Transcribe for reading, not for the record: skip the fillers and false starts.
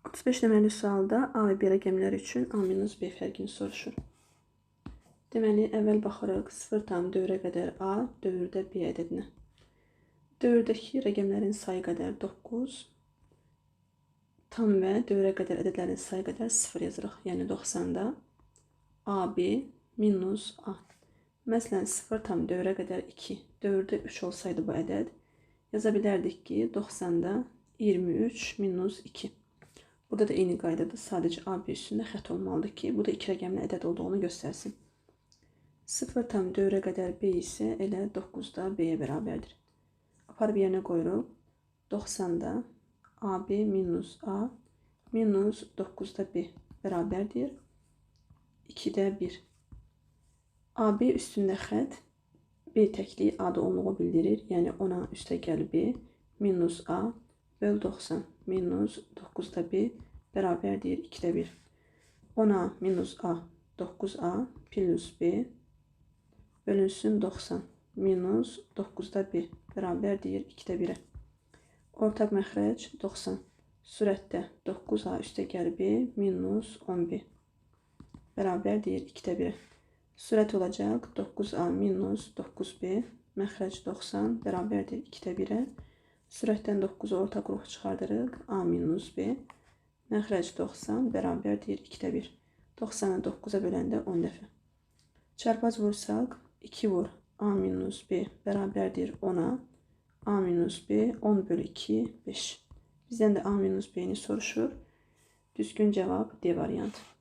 35 nömrəli sualda A və B rəqəmləri üçün A-B fərqini soruşur. Deməli, əvvəl baxırıq 0 tam dövrə qədər A, dövrdə B ədədinə. Dövrdəki rəqəmlərin sayı qədər 9, tam və dövrə qədər ədədlərin sayı qədər 0 yazırıq. Yəni 90-da AB minus A. Məsələn, 0 tam dövrə qədər 2, dövrdə 3 olsaydı bu ədəd, yaza bilərdik ki, 90-da 23 minus 2. Burada da eyni qaydadır. Sadəcə AB üstündə xətt olmalıdır ki, bu da 2 rəqəmli ədəd olduğunu göstərsin. 0 tam dövrə qədər B isə elə 9-da B-yə bərabərdir. Aparıb yerinə qoyuruq. 90-da AB minus A minus 9-da B bərabərdir. 2-də 1. AB üstündə xətt B təkliyi A-da olduğu bildirir. Yəni 10-a üstəgəl B minus A böl 90 minus 9-da B bərabərdir 2-də 1. 10-a minus A 9A plus B bölünsün 90 minus 9-da B bərabərdir 2-də 1-ə. Ortaq məxrəc 90. Sürətdə 9A üstəgəl B minus 10B bərabərdir 2-də 1-ə. Sürət olacaq 9A minus 9B məxrəc 90 bərabərdir 2-də 1-ə. Sürətdən 9-u ortaq ruh çıxardırıq. A minus B məxrəc 90 bərabərdir 2-də 1. 90-ı 9-a böləndə 10 dəfə. Çarpaz vursaq 2 vur A minus B bərabərdir 10-a. A minus B 10 bölü 2 5. Bizdən də A minus B-ni soruşur. Düzgün cavab D variantı.